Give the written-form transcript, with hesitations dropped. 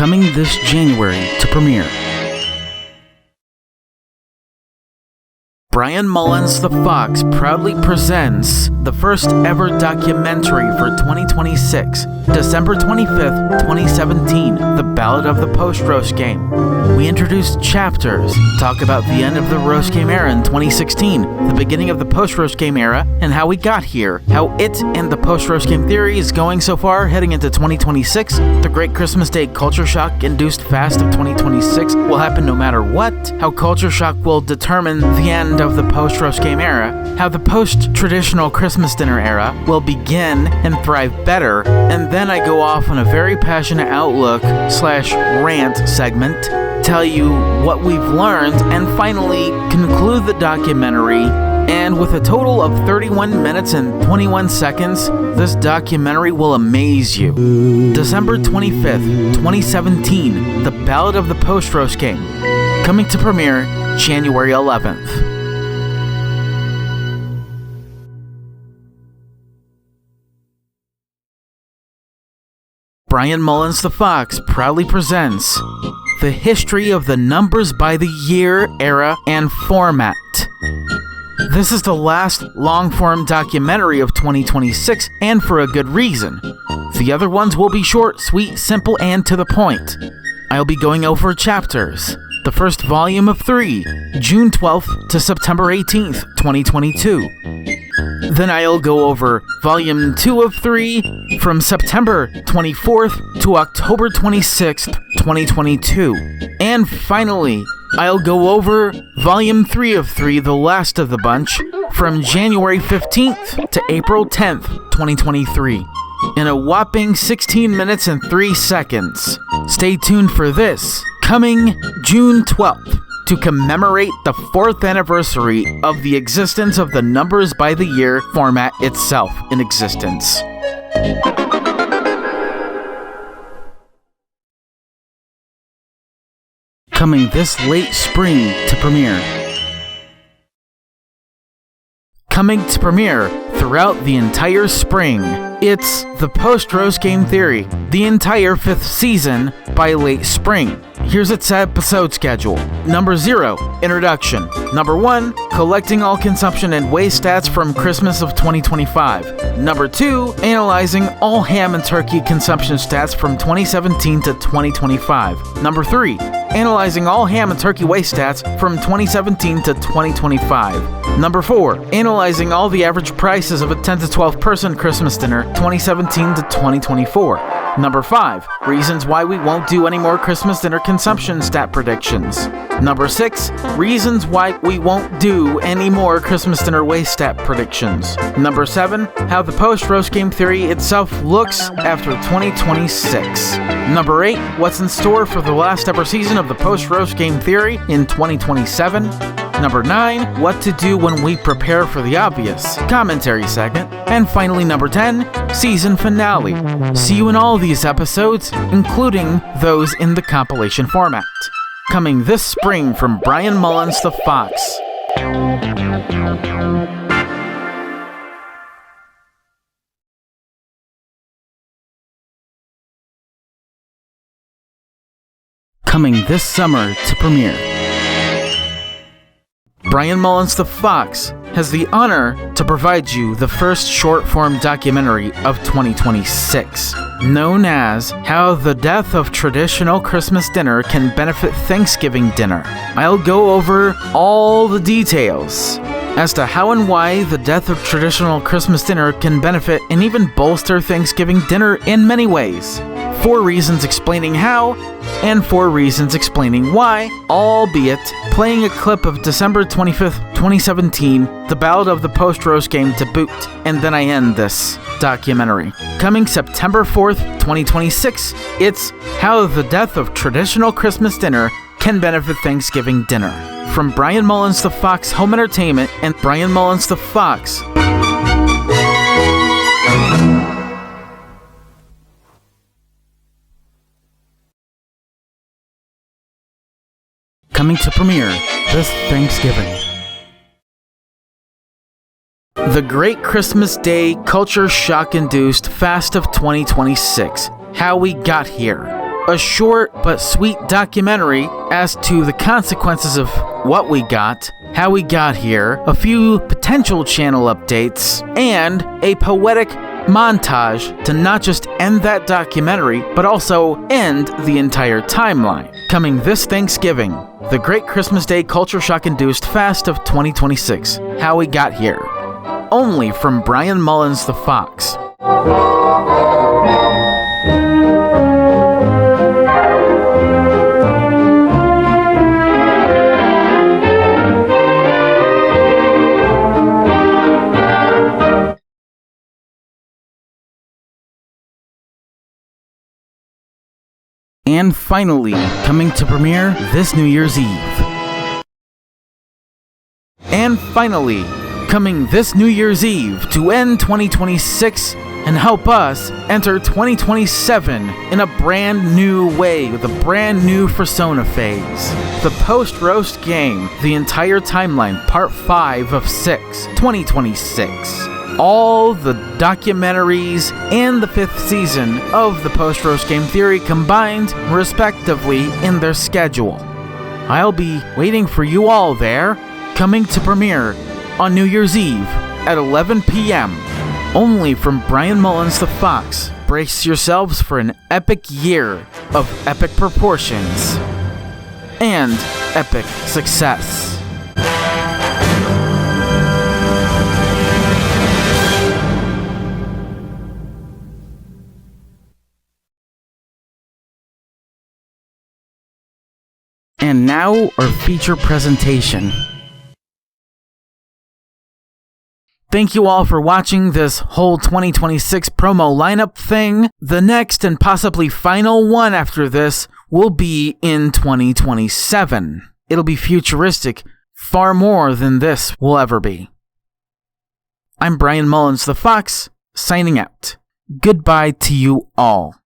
coming this January to premiere. Bryan Mullins the Fox proudly presents the first ever documentary for 2026, December 25th, 2017, The Ballad of the Post-Roast Game. We introduce chapters, talk about the end of the roast game era in 2016, the beginning of the post-roast game era, and how we got here, how it and the post-roast game theory is going so far heading into 2026, the great Christmas Day culture shock induced fast of 2026 will happen no matter what, how culture shock will determine the end of the post-roast game era, how the post-traditional Christmas dinner era will begin and thrive better, and then I go off on a very passionate outlook/rant segment, tell you what we've learned, and finally conclude the documentary. And with a total of 31 minutes and 21 seconds, this documentary will amaze you. December 25th, 2017, The Ballad of the Post-Roast Game, coming to premiere January 11th. Bryan Mullins the Fox proudly presents the history of the numbers by the year, era, and format. This is the last long-form documentary of 2026, and for a good reason. The other ones will be short, sweet, simple, and to the point. I'll be going over chapters. The first volume of 3, June 12th to September 18th, 2022. Then I'll go over Volume 2 of 3 from September 24th to October 26th, 2022. And finally, I'll go over Volume 3 of 3, the last of the bunch, from January 15th to April 10th, 2023. In a whopping 16 minutes and 3 seconds. Stay tuned for this, coming June 12th. To commemorate the 4th anniversary of the existence of the numbers by the year format itself in existence. Coming this late spring to premiere. Coming to premiere throughout the entire spring. It's the Post-Roast Game Theory, the entire 5th season by late spring. Here's its episode schedule. Number 0, Introduction. Number 1, Collecting all consumption and waste stats from Christmas of 2025. Number 2, Analyzing all ham and turkey consumption stats from 2017 to 2025. Number 3, Analyzing all ham and turkey waste stats from 2017 to 2025. Number 4, Analyzing all the average prices of a 10 to 12 person Christmas dinner 2017 to 2024. Number 5, Reasons why we won't do any more Christmas dinner consumption stat predictions. Number 6, Reasons why we won't do any more Christmas dinner waste stat predictions. Number 7, How the post-roast game theory itself looks after 2026. Number 8, What's in store for the last ever season of the post-roast game theory in 2027. Number 9, What to do when we prepare for the obvious, commentary segment. And finally, number 10, season finale. See you in all these episodes, including those in the compilation format. Coming this spring from Bryan Mullins the Fox. Coming this summer to premiere. Bryan Mullins the Fox has the honor to provide you the first short-form documentary of 2026, known as How the Death of Traditional Christmas Dinner Can Benefit Thanksgiving Dinner. I'll go over all the details as to how and why the death of traditional Christmas dinner can benefit and even bolster Thanksgiving dinner in many ways. 4 reasons explaining how, and 4 reasons explaining why, albeit playing a clip of December 25th, 2017, The Ballad of the Post-Roast Game to boot, and then I end this documentary. Coming September 4th, 2026, it's How the Death of Traditional Christmas Dinner Can Benefit Thanksgiving Dinner. From Bryan Mullins the Fox Home Entertainment and Bryan Mullins the Fox. Coming to premiere this Thanksgiving. The Great Christmas Day Culture Shock-Induced Fast of 2026. How we got here. a short but sweet documentary as to the consequences of what we got, how we got here, a few potential channel updates, and a poetic montage to not just end that documentary, but also end the entire timeline. Coming this Thanksgiving, the Great Christmas Day Culture Shock-Induced Fast of 2026, How We Got Here. Only from Bryan Mullins the Fox. And finally, coming to premiere this New Year's Eve. And finally, coming this New Year's Eve to end 2026 and help us enter 2027 in a brand new way with a brand new Persona phase. The post-roast game, the entire timeline, part 5 of 6, 2026. All the documentaries and the 5th season of the post-roast game theory combined respectively in their schedule. I'll be waiting for you all there, coming to premiere on New Year's Eve at 11 p.m. only from Bryan Mullins the Fox. Brace yourselves for an epic year of epic proportions and epic success. And now, our feature presentation. Thank you all for watching this whole 2026 promo lineup thing. The next and possibly final one after this will be in 2027. It'll be futuristic, far more than this will ever be. I'm Bryan Mullins the Fox, signing out. Goodbye to you all.